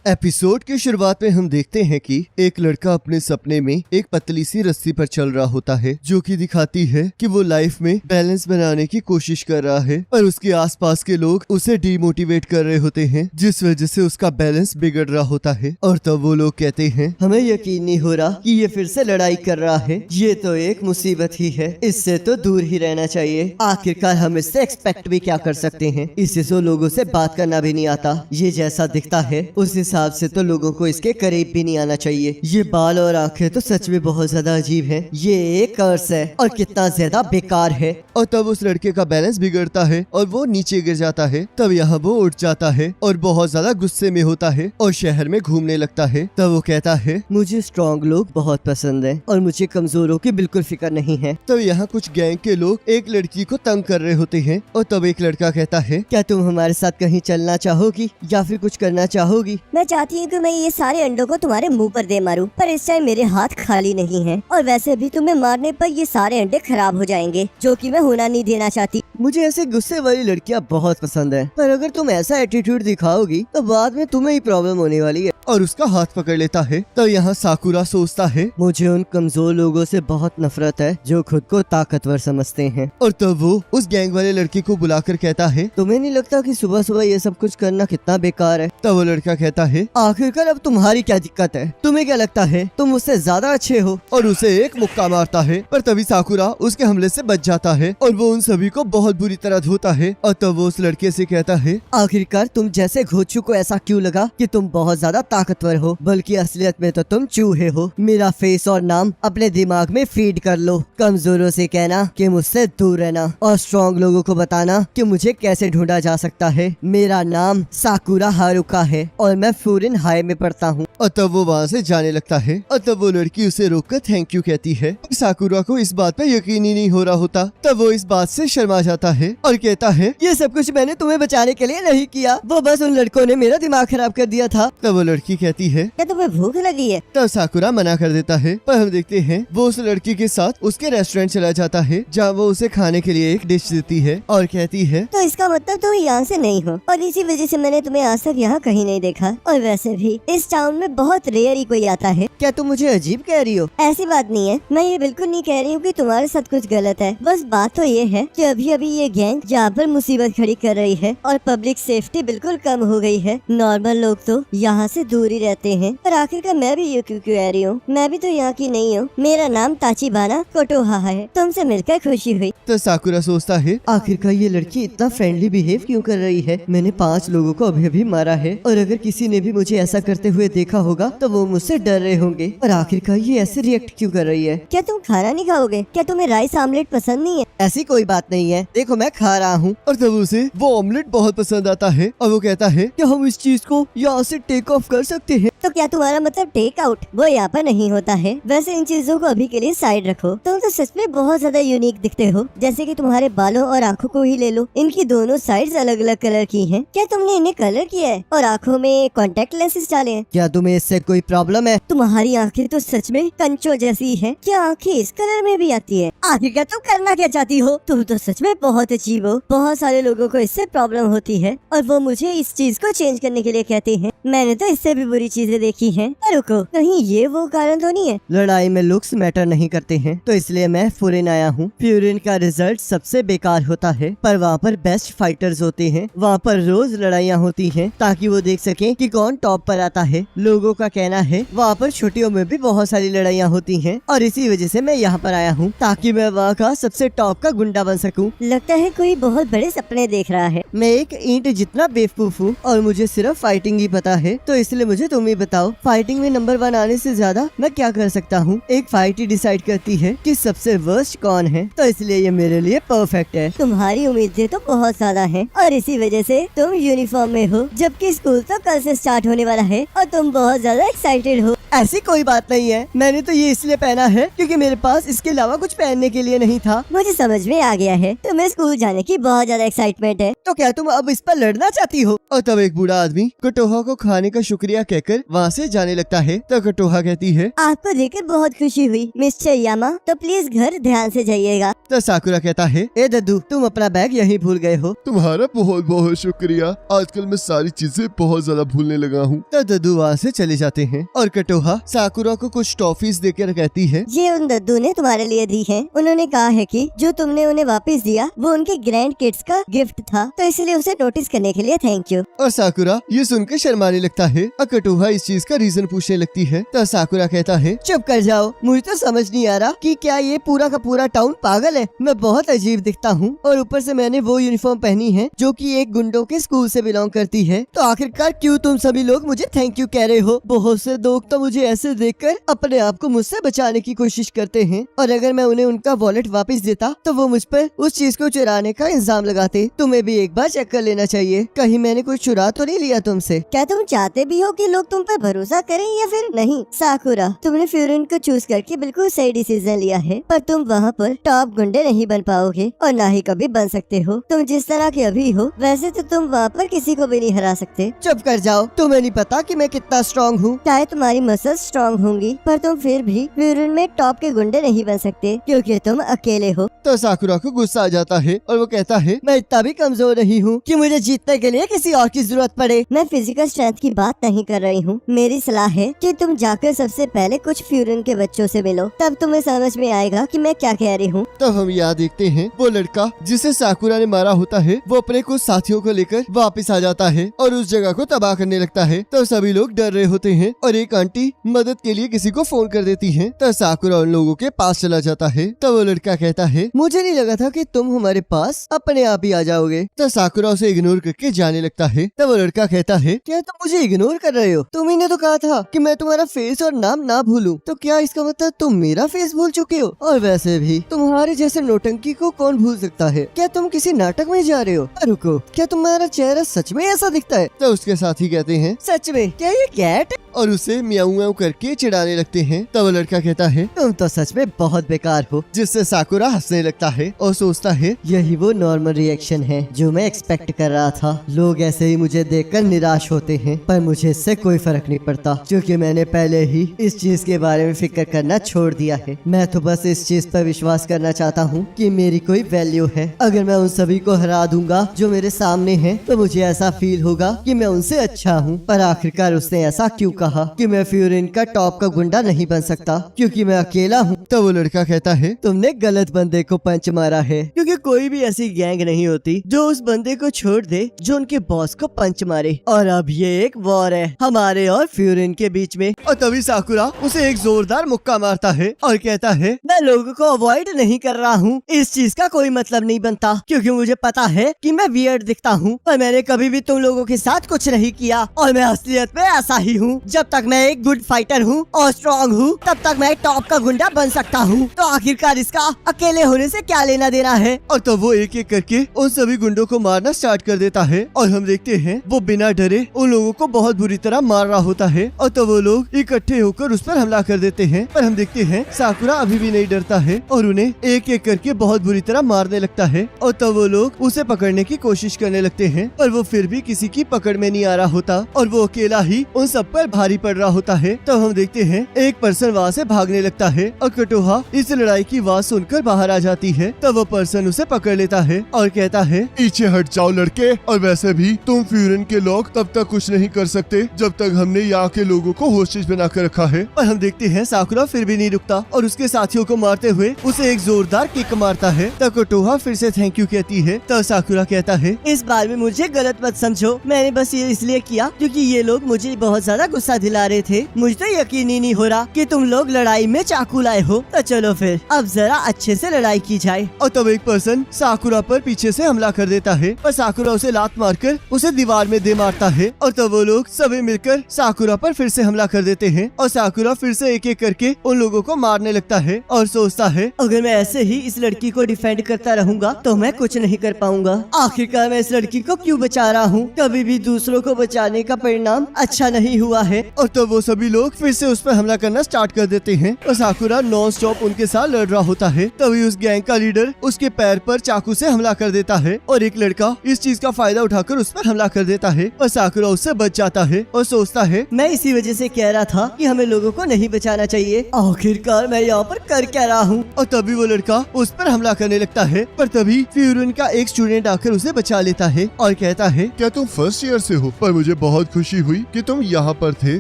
Episode की शुरुआत में हम देखते हैं कि एक लड़का अपने सपने में एक पतली सी रस्सी पर चल रहा होता है, जो कि दिखाती है कि वो लाइफ में बैलेंस बनाने की कोशिश कर रहा है, पर उसके आसपास के लोग उसे डीमोटिवेट कर रहे होते हैं, जिस वजह से उसका बैलेंस बिगड़ रहा होता है। और तब वो लोग कहते हैं, हमें यकीन नहीं हो रहा कि ये फिर से लड़ाई कर रहा है, ये तो एक मुसीबत ही है, इससे तो दूर ही रहना चाहिए। आखिरकार हम इससे एक्सपेक्ट भी क्या कर सकते हैं, इसे तो लोगों से बात करना भी नहीं आता, ये जैसा दिखता है उस हिसाब से तो लोगों को इसके करीब भी नहीं आना चाहिए। ये बाल और आंखें तो सच में बहुत ज्यादा अजीब है, ये एक कर्स है और कितना ज्यादा बेकार है। और तब उस लड़के का बैलेंस बिगड़ता है और वो नीचे गिर जाता है। तब यहाँ वो उठ जाता है और बहुत ज्यादा गुस्से में होता है और शहर में घूमने लगता है। तब वो कहता है, मुझे स्ट्रॉन्ग लोग बहुत पसंद है और मुझे कमजोरों की बिल्कुल फिक्र नहीं है। तब यहाँ कुछ गैंग के लोग एक लड़की को तंग कर रहे होते हैं और तब एक लड़का कहता है, क्या तुम हमारे साथ कहीं चलना चाहोगी या फिर कुछ करना चाहोगी? मैं चाहती हूँ कि मैं ये सारे अंडों को तुम्हारे मुंह पर दे मारूं, पर इस टाइम मेरे हाथ खाली नहीं हैं और वैसे भी तुम्हें मारने पर ये सारे अंडे खराब हो जाएंगे, जो कि मैं होना नहीं देना चाहती। मुझे ऐसे गुस्से वाली लड़कियाँ बहुत पसंद है, पर अगर तुम ऐसा एटीट्यूड दिखाओगी तो बाद में तुम्हें ही प्रॉब्लम होने वाली है। और उसका हाथ पकड़ लेता है। तो यहाँ साकुरा सोचता है, मुझे उन कमजोर लोगों से बहुत नफरत है जो खुद को ताकतवर समझते हैं। और तब वो उस गैंग वाले लड़के को बुलाकर कहता है, तुम्हें नहीं लगता कि सुबह सुबह ये सब कुछ करना कितना बेकार है? तब वो लड़का कहता है, आखिरकार अब तुम्हारी क्या दिक्कत है? तुम्हें क्या लगता है तुम मुझसे ज्यादा अच्छे हो? और उसे एक मुक्का मारता है, पर तभी साकुरा उसके हमले से बच जाता है और वो उन सभी को बहुत बुरी तरह धोता है। और तब वो उस लड़के से कहता है, आखिरकार तुम जैसे घोचू को ऐसा क्यों लगा कि तुम बहुत ज्यादा ताकतवर हो, बल्कि असलियत में तो तुम चूहे हो। मेरा फेस और नाम अपने दिमाग में फीड कर लो। कमजोरों से कहना कि मुझसे दूर रहना और स्ट्रॉन्ग लोगों को बताना कि मुझे कैसे ढूंढा जा सकता है। मेरा नाम साकुरा हारुका है और मैं फूरिन हाई में पढ़ता हूँ। और तब वो वहाँ से जाने लगता है और तब वो लड़की उसे रोककर थैंक यू कहती है। साकुरा को इस बात पे यकीन ही नहीं हो रहा होता। तब वो इस बात से शर्मा जाता है और कहता है, ये सब कुछ मैंने तुम्हें बचाने के लिए नहीं किया, वो बस उन लड़कों ने मेरा दिमाग खराब कर दिया था। तब वो लड़की कहती है, क्या तुम्हें भूख लगी है? तब साकुरा मना कर देता है, पर हम देखते हैं वो उस लड़की के साथ उसके रेस्टोरेंट चला जाता है, जहाँ वो उसे खाने के लिए एक डिश देती है और कहती है, तो इसका मतलब तुम यहाँ से नहीं हो और इसी वजह से मैंने तुम्हें आज तक यहाँ कहीं नहीं देखा। और वैसे भी इस टाउन में बहुत रेयर ही कोई आता है। क्या तुम मुझे अजीब कह रही हो? ऐसी बात नहीं है, मैं ये बिल्कुल नहीं कह रही हूँ कि तुम्हारे साथ कुछ गलत है। बस बात तो ये है कि अभी अभी ये गैंग यहाँ पर मुसीबत खड़ी कर रही है और पब्लिक सेफ्टी बिल्कुल कम हो गई है। नॉर्मल लोग तो यहाँ से दूर ही रहते हैं, पर आखिरकार मैं भी ये क्यों कह रही हूँ? मैं भी तो यहाँ की नहीं हूँ। मेरा नाम ताचिबाना कोटोहा है। तुमसे मिलकर खुशी हुई। तो साकुरा सोचता है, आखिरकार ये लड़की इतना फ्रेंडली बिहेव क्यों कर रही है? मैंने 5 लोगों को अभी अभी मारा है और अगर किसी ने भी मुझे ऐसा करते हुए देखा होगा तो वो मुझसे डर रहे होंगे, पर आखिरकार ये ऐसे रिएक्ट क्यों कर रही है? क्या तुम खाना नहीं खाओगे? क्या तुम्हें राइस आमलेट पसंद नहीं है? ऐसी कोई बात नहीं है, देखो मैं खा रहा हूँ। और तब उसे वो ऑमलेट बहुत पसंद आता है और वो कहता है, क्या हम इस चीज को यहाँ से टेक ऑफ कर सकते हैं? तो क्या तुम्हारा मतलब टेक आउट? वो यहाँ पर नहीं होता है। वैसे इन चीजों को अभी के लिए साइड रखो। तुम तो सच में बहुत ज्यादा यूनिक दिखते हो। जैसे कि तुम्हारे बालों और आँखों को ही ले लो, इनकी दोनों साइड्स अलग अलग कलर की हैं। क्या तुमने इन्हें कलर किया है और आँखों में कॉन्टेक्ट लेंसेज डाले हैं? क्या तुम्हें इससे कोई प्रॉब्लम है? तुम्हारी आँखें तो सच में कंचों जैसी है। क्या आँखें इस कलर में भी आती है? आखिरकार तुम करना क्या चाहती हो? तुम तो सच में बहुत अजीब हो। बहुत सारे लोगों को इससे प्रॉब्लम होती है और वो मुझे इस चीज को चेंज करने के लिए कहते हैं। मैंने तो इससे भी बुरी चीजें देखी हैं। पर रुको, कहीं ये वो कारण तो नहीं है? लड़ाई में लुक्स मैटर नहीं करते हैं, तो इसलिए मैं फूरिन आया हूँ। फ्यूरिन का रिजल्ट सबसे बेकार होता है, पर वहाँ पर बेस्ट फाइटर्स होते हैं। वहाँ पर रोज लड़ाइयाँ होती हैं ताकि वो देख सके कि कौन टॉप पर आता है। लोगों का कहना है वहाँ पर छुट्टियों में भी बहुत सारी लड़ाइयाँ होती हैं और इसी वजह से मैं यहाँ पर आया हूँ ताकि मैं वहाँ का सबसे टॉप का गुंडा बन सकूँ। लगता है कोई बहुत बड़े सपने देख रहा है। मैं एक ईंट जितना बेवकूफ हूँ और मुझे सिर्फ फाइटिंग ही पता है, तो इसलिए मुझे तुम ही बताओ, फाइटिंग में नंबर 1 आने से ज्यादा मैं क्या कर सकता हूँ? एक फाइट ही डिसाइड करती है कि सबसे वर्स्ट कौन है, तो इसलिए ये मेरे लिए परफेक्ट है। तुम्हारी उम्मीदें तो बहुत ज्यादा हैं और इसी वजह से तुम यूनिफॉर्म में हो, जबकि स्कूल तो कल से स्टार्ट होने वाला है और तुम बहुत ज्यादा एक्साइटेड हो। ऐसी कोई बात नहीं है, मैंने तो ये इसलिए पहना है क्योंकि मेरे पास इसके अलावा कुछ पहनने के लिए नहीं था। मुझे समझ में आ गया है, तुम्हें स्कूल जाने की बहुत ज्यादा एक्साइटमेंट है। तो क्या तुम अब इस पर लड़ना चाहती हो? और तब एक बूढ़ा आदमी कटोहा को खाने का शुक्रिया कहकर वहाँ से जाने लगता है। तो कटोहा कहती है, आपको देखकर बहुत खुशी हुई मिस्टर यामा, तो प्लीज घर ध्यान से जाइएगा। तो साकुरा कहता है, ए दद्दू, तुम अपना बैग यहीं भूल गए हो। तुम्हारा बहुत बहुत शुक्रिया, आजकल मैं सारी चीजें बहुत ज्यादा भूलने लगा हूँ। तो दद्दू वहाँ से चले जाते हैं और कटोहा साकुरा को कुछ टॉफीज देकर कहती है, ये उन दद्दू ने तुम्हारे लिए दी है। उन्होंने कहा है कि जो तुमने उन्हें वापस दिया वो उनके ग्रैंड किड्स का गिफ्ट था, तो इसलिए उसे नोटिस करने के लिए थैंक यू। और साकुरा ये सुनकर शर्माने लगता है और कटोहा इस चीज का रीजन पूछने लगती है। तो साकुरा कहता है, चुप कर जाओ, मुझे तो समझ नहीं आ रहा कि क्या ये पूरा का पूरा टाउन पागल है। मैं बहुत अजीब दिखता हूँ और ऊपर से मैंने वो यूनिफॉर्म पहनी है जो कि एक गुंडों के स्कूल से बिलोंग करती है। तो आखिरकार क्यों तुम सभी लोग मुझे थैंक यू कह रहे हो? बहुत से लोग तो मुझे ऐसे देखकर अपने आप को मुझसे बचाने की कोशिश करते हैं, और अगर मैं उन्हें उनका वॉलेट वापस देता तो वो मुझ पर उस चीज को चुराने का इल्जाम लगाते। तुम्हें भी एक बार चेक कर लेना चाहिए, कहीं मैंने कुछ चुरा तो नहीं लिया तुमसे। क्या तुम चाहते भी हो कि लोग तुम पर भरोसा करें या फिर नहीं? साकुरा, तुमने फ्यूरिन को चूज करके बिल्कुल सही डिसीजन लिया है, पर तुम वहाँ पर टॉप गुंडे नहीं बन पाओगे और ना ही कभी बन सकते हो। तुम जिस तरह के अभी हो वैसे तो तुम वहाँ पर किसी को भी नहीं हरा सकते। चुप कर जाओ, तुम्हें नहीं पता कि मैं कितना स्ट्रॉन्ग हूँ। चाहे तुम्हारी मसल्स स्ट्रॉन्ग होंगी, पर तुम फिर भी फ्यूरिन में टॉप के गुंडे नहीं बन सकते क्योंकि तुम अकेले हो। तो साकुरा को गुस्सा आ जाता है और वो कहता है, मैं इतना भी कमजोर नहीं हूँ कि मुझे जीतने के लिए किसी और की जरूरत पड़े। मैं फिजिकल स्ट्रेंथ की बात नहीं कर रही हूँ। मेरी सलाह है कि तुम जाकर सबसे पहले कुछ फ्यूरिन के बच्चों से मिलो, तब तुम्हें समझ में आएगा कि मैं क्या कह रही हूँ। तब हम यहाँ देखते हैं वो लड़का जिसे साकुरा ने मारा होता है वो अपने कुछ साथियों को लेकर वापस आ जाता है और उस जगह को तबाह करने लगता है। तो सभी लोग डर रहे होते हैं और एक आंटी मदद के लिए किसी को फोन कर देती है। तो साकुरा उन लोगों के पास चला जाता है। तो वो लड़का कहता है, मुझे नहीं लगा था कि तुम हमारे पास अपने आप ही आ जाओगे। तो साकुरा उसे इग्नोर करके जाने लगता है। तो वो लड़का कहता है, क्या तुम मुझे इग्नोर कर रहे हो? तुम ही ने तो कहा था कि मैं तुम्हारा फेस और नाम ना भूलूं, तो क्या इसका मतलब तुम मेरा फेस भूल चुके हो? और वैसे भी तुम्हारे जैसे नौटंकी को कौन भूल सकता है? क्या तुम किसी नाटक में जा रहे हो? रुको, क्या तुम्हारा चेहरा सच में ऐसा दिखता है? तो उसके साथी कहते हैं, सच में क्या ये कैट? और उसे म्याऊं म्याऊं करके चिढ़ाने लगते हैं। तब वो लड़का कहता है, तुम तो सच में बहुत बेकार हो। जिससे साकुरा हंसने लगता है और सोचता है, यही वो नॉर्मल रिएक्शन है जो मैं एक्सपेक्ट कर रहा था। लोग ऐसे ही मुझे देखकर निराश होते हैं, पर मुझे इससे कोई फर्क नहीं पड़ता क्योंकि मैंने पहले ही इस चीज के बारे में फिक्र करना छोड़ दिया है। मैं तो बस इस चीज पर विश्वास करना चाहता हूँ कि मेरी कोई वैल्यू है। अगर मैं उन सभी को हरा दूंगा जो मेरे सामने हैं, तो मुझे ऐसा फील होगा कि मैं उनसे अच्छा हूँ। पर आखिरकार उसने ऐसा क्यों कहा कि मैं फ्यूरिन का टॉप का गुंडा नहीं बन सकता क्योंकि मैं अकेला हूँ? तो वो लड़का कहता है, तुमने गलत बंदे को पंच मारा है, क्योंकि कोई भी ऐसी गैंग नहीं होती जो उस बंदे को छोड़ दे जो उनके बॉस को पंच मारे। और अब ये एक वॉर है हमारे और फ्यूरिन के बीच में। और तभी साकुरा उसे एक जोरदार मुक्का मारता है और कहता है, मैं लोगों को अवॉइड नहीं कर रहा हूँ, इस चीज का कोई मतलब नहीं बनता क्योंकि मुझे पता है कि मैं वियर्ड दिखता हूँ, पर मैंने कभी भी तुम लोगों के साथ कुछ नहीं किया और मैं असलियत में ऐसा ही हूँ। जब तक मैं एक गुड फाइटर हूँ और स्ट्रॉन्ग हूँ, तब तक मैं टॉप का गुंडा बन सकता हूँ। तो आखिरकार इसका अकेले होने से क्या लेना देना है? और तो वो एक एक करके उन सभी गुंडों को मारना स्टार्ट कर देता है और हम देखते हैं वो बिना डरे उन लोगों को बहुत बुरी तरह मार रहा होता है। और तो वो लोग इकट्ठे होकर उस पर हमला कर देते हैं, पर हम देखते हैं साकुरा अभी भी नहीं डरता है और उन्हें एक एक करके बहुत बुरी तरह मारने लगता है। और तो वो लोग उसे पकड़ने की कोशिश करने लगते हैं, पर वो फिर भी किसी की पकड़ में नहीं आ रहा होता और वो अकेला ही उन सब पर भारी पड़ रहा होता है। तो हम देखते हैं एक पर्सन वहाँ से भागने लगता है और कटोहा इस लड़ाई की आवाज सुनकर बाहर आ जाती है। तब वो पर्सन उसे पकड़ लेता है और कहता है, पीछे हट जाओ लड़के, और वैसे भी तुम फ्यूरिन के लोग तब तक कुछ नहीं कर सकते जब तक हमने यहाँ के लोगों को होस्टेज बना कर रखा है। पर हम देखते हैं साकुरा फिर भी नहीं रुकता और उसके साथियों को मारते हुए उसे एक जोरदार किक मारता है। तब कटोहा फिर से थैंक यू कहती है। तब साकुरा कहता है, इस बार में मुझे गलत मत समझो, मैंने बस ये इसलिए किया क्योंकि ये लोग मुझे बहुत ज्यादा गुस्सा दिला रहे थे। मुझे तो यकीन ही नहीं हो रहा कि तुम लोग लड़ाई में चाकू लाए हो। तो चलो फिर अब जरा अच्छे से लड़ाई लड़ाई की जाए। और तब एक पर्सन साकुरा पर पीछे से हमला कर देता है और साकुरा उसे लात मारकर उसे दीवार में दे मारता है। और तब वो लोग सभी मिलकर साकुरा पर फिर से हमला कर देते हैं और साकुरा फिर से एक एक करके उन लोगों को मारने लगता है और सोचता है अगर मैं ऐसे ही इस लड़की को डिफेंड करता रहूंगा तो मैं कुछ नहीं कर पाऊंगा। आखिरकार मैं इस लड़की को क्यों बचा रहा हूँ, कभी भी दूसरों को बचाने का परिणाम अच्छा नहीं हुआ है। और तब वो सभी लोग फिर से उस पर हमला करना स्टार्ट कर देते हैं और साकुरा नॉन स्टॉप उनके साथ लड़ रहा होता है। तभी उस गैंग का लीडर उसके पैर पर चाकू से हमला कर देता है और एक लड़का इस चीज का फायदा उठाकर उस पर हमला कर देता है और साकुरा उससे बच जाता है और सोचता है मैं इसी वजह से कह रहा था कि हमें लोगों को नहीं बचाना चाहिए, आखिरकार मैं यहाँ पर कर क्या रहा हूँ। और तभी वो लड़का उस पर हमला करने लगता है पर तभी फ्यूरिन का एक स्टूडेंट आकर उसे बचा लेता है और कहता है क्या तुम फर्स्ट ईयर से हो? पर मुझे बहुत खुशी हुई कि तुम यहाँ पर थे।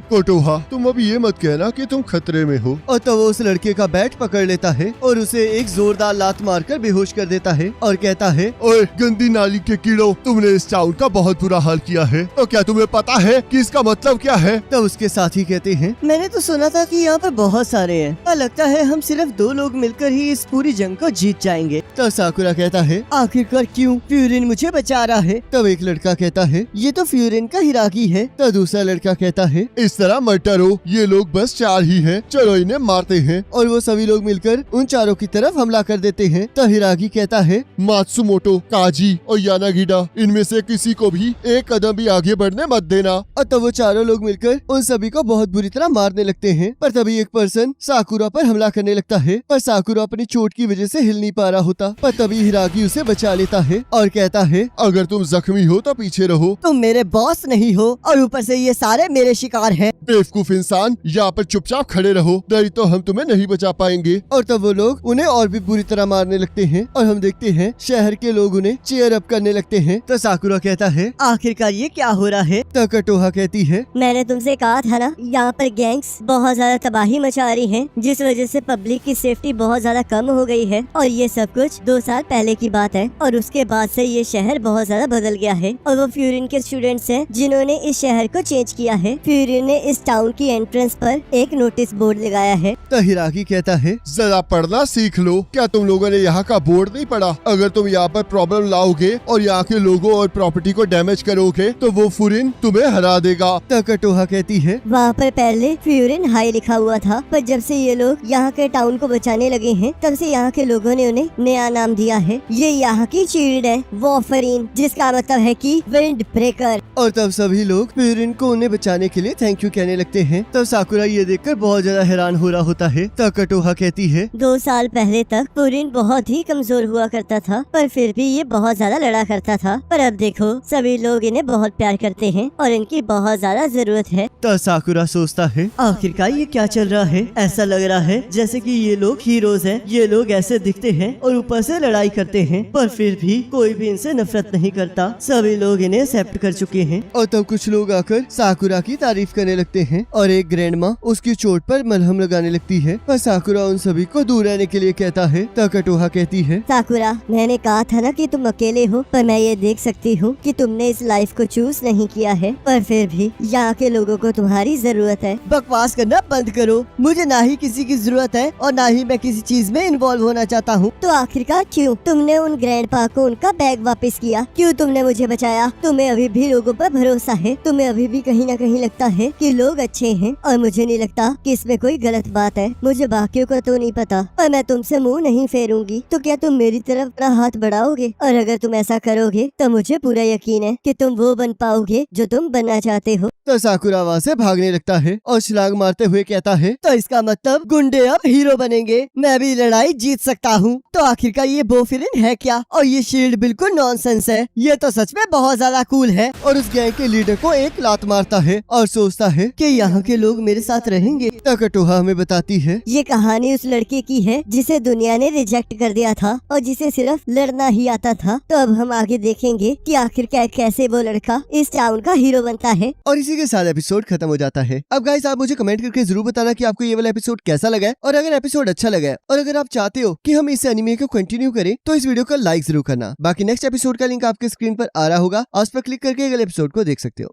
कोटोहा, तुम अब ये मत कहना कि तुम खतरे में हो। और तब वो उस लड़के का बैट पकड़ लेता है और उसे एक जोरदार लात मारकर बेहोश कर देता है और कहता है ओए गंदी नाली के कीड़ो, तुमने इस टाउन का बहुत बुरा हाल किया है। तो क्या तुम्हें पता है कि इसका मतलब क्या है? तब उसके साथी कहते हैं मैंने तो सुना था कि यहाँ पर बहुत सारे हैं और लगता है हम सिर्फ 2 लोग मिलकर ही इस पूरी जंग को जीत जाएंगे। तब साकुरा कहता है आखिरकार क्यों, फ्यूरिन मुझे बचा रहा है। तब एक लड़का कहता है ये तो फ्यूरिन का हिरागी है। तब दूसरा लड़का कहता है इस तरह मत डरो, ये लोग बस 4 ही हैं, चलो इन्हें मारते हैं। और वो सभी लोग मिलकर उन चारों की तरफ हमला कर देते हैं। तब हिरागी कहता है मात्सुमोटो, काजी और यानागिडा, इनमें से किसी को भी एक कदम भी आगे बढ़ने मत देना। और तब वो चारों लोग मिलकर उन सभी को बहुत बुरी तरह मारने लगते हैं। पर तभी एक पर्सन साकुरा पर हमला करने लगता है पर साकुरा अपनी चोट की वजह से हिल नहीं पा रहा होता। पर तभी हिरागी उसे बचा लेता है और कहता है अगर तुम जख्मी हो तो पीछे रहो, तुम मेरे बॉस नहीं हो और ऊपर से ये सारे मेरे शिकार हैं। बेवकूफ इंसान, यहाँ पर चुपचाप खड़े रहो, नहीं तो हम तुम्हें नहीं बचा पाएंगे। और तब वो लोग उन्हें और भी बुरी तरह मारने लगते हैं और हम देखते हैं शहर के लोग उन्हें चीयर अप करने लगते हैं। तो साकुरा कहता है आखिरकार ये क्या हो रहा है। तो कटोहा कहती है मैंने तुमसे कहा था ना, यहाँ पर गैंग्स बहुत ज्यादा तबाही मचा रही हैं, जिस वजह से पब्लिक की सेफ्टी बहुत ज्यादा कम हो गई है। और ये सब कुछ 2 साल पहले की बात है और उसके बाद से ये शहर बहुत ज्यादा बदल गया है। और वो फ्यूरिन के स्टूडेंट्स हैं जिन्होंने इस शहर को चेंज किया है। फ्यूरिन ने इस टाउन की एंट्रेंस पर एक नोटिस बोर्ड लगाया है। तो हिरागी कहता है जरा पढ़ना सीख लो, क्या तुम लोगों ने यहाँ का बोर्ड नहीं पढ़ा? अगर तुम यहाँ पर प्रॉब्लम लाओगे और यहाँ के लोगों और प्रॉपर्टी को डैमेज करोगे तो वो फ्यूरिन तुम्हें हरा देगा। तो कटोहा कहती है वहाँ पर पहले फ्यूरिन हाई लिखा हुआ था, पर जब से ये लोग यहाँ के टाउन को बचाने लगे हैं तब से यहाँ के लोगों ने उन्हें नया नाम दिया है। ये यहाँ की शील्ड है, वॉफरीन, जिसका मतलब है कि विंड ब्रेकर। और तब सभी लोग फ्यूरिन को उन्हें बचाने के लिए थैंक यू कहने लगते हैं। तब साकुरा ये देखकर बहुत ज्यादा हैरान हो रहा होता है। तब कटोहा कहती है 2 साल पहले तक फ्यूरिन बहुत ही कमजोर हुआ करता था, पर फिर भी ये बहुत ज्यादा लड़ा करता था। पर अब देखो सभी लोग इन्हें बहुत प्यार करते हैं और इनकी बहुत ज्यादा जरूरत है। तब साकुरा सोचता है आखिरकार ये क्या चल रहा है। ऐसा लग रहा है जैसे कि ये लोग हीरोज हैं। ये लोग ऐसे दिखते हैं और ऊपर से लड़ाई करते हैं, पर फिर भी कोई भी इनसे नफरत नहीं करता। सभी लोग इन्हें एक्सेप्ट कर चुके हैं। और तब कुछ लोग आकर साकुरा की तारीफ करने लगते हैं और एक ग्रैंड माँ उसकी चोट पर मलहम लगाने लगती है। पर साकुरा उन सभी को दूर रहने के लिए कहता है। तब कटोहा कहती है साकुरा, मैंने कहा था ना कि तुम अकेले हो, पर मैं ये देख सकती हूँ कि तुमने इस लाइफ को चूज नहीं किया है, पर फिर भी यहाँ के लोगों को तुम्हारी जरूरत है। बकवास करना बंद करो, मुझे ना ही किसी की जरूरत है और ना ही मैं किसी चीज में इन्वॉल्व होना चाहता हूँ। तो आखिरकार क्यों तुमने उन ग्रैंडपा को उनका बैग वापस किया? क्यों तुमने मुझे बचाया? तुम्हें अभी भी लोगों पर भरोसा है, तुम्हें अभी भी कहीं ना कहीं लगता है कि लोग अच्छे हैं, और मुझे नहीं लगता कि इसमें कोई गलत बात है। मुझे बाकियों का तो नहीं पता, पर मैं तुमसे मुंह नहीं फेरूंगी। तो क्या तुम मेरी तरफ अपना हाथ बढ़ाओगे? और अगर तुम ऐसा करोगे तो मुझे पूरा यकीन है कि तुम वो बन पाओगे जो तुम बनना चाहते हो। तो साकुरा वहाँ से भागने लगता है और छलांग मारते हुए कहता है तो इसका मतलब गुंडे अब हीरो बनेंगे, मैं भी लड़ाई जीत सकता हूँ। तो आखिरकार ये बोफिरिन है क्या? और ये शील्ड बिल्कुल नॉनसेंस है, ये तो सच में बहुत ज्यादा कूल है। और उस गैंग के लीडर को एक लात मारता है और सोचता है कि यहाँ के लोग मेरे साथ रहेंगे। तो कटोहा हमें बताती है ये कहानी उस लड़के की है जिसे दुनिया ने रिजेक्ट कर दिया था और जिसे सिर्फ लड़ना ही आता था। तो अब हम आगे देखेंगे कि आखिरकार कैसे वो लड़का इस टाउन का हीरो बनता है। और इसी के साथ एपिसोड खत्म हो जाता है। अब गाइस आप मुझे कमेंट करके जरूर बताना कि आपको ये वाला एपिसोड कैसा लगा है, और अगर एपिसोड अच्छा लगा है और अगर आप चाहते हो कि हम इस एनिमे को कंटिन्यू करें तो इस वीडियो को लाइक जरूर करना। बाकी नेक्स्ट एपिसोड का लिंक आपके स्क्रीन पर आ रहा होगा, उस पर क्लिक करके अगले एपिसोड को देख सकते हो।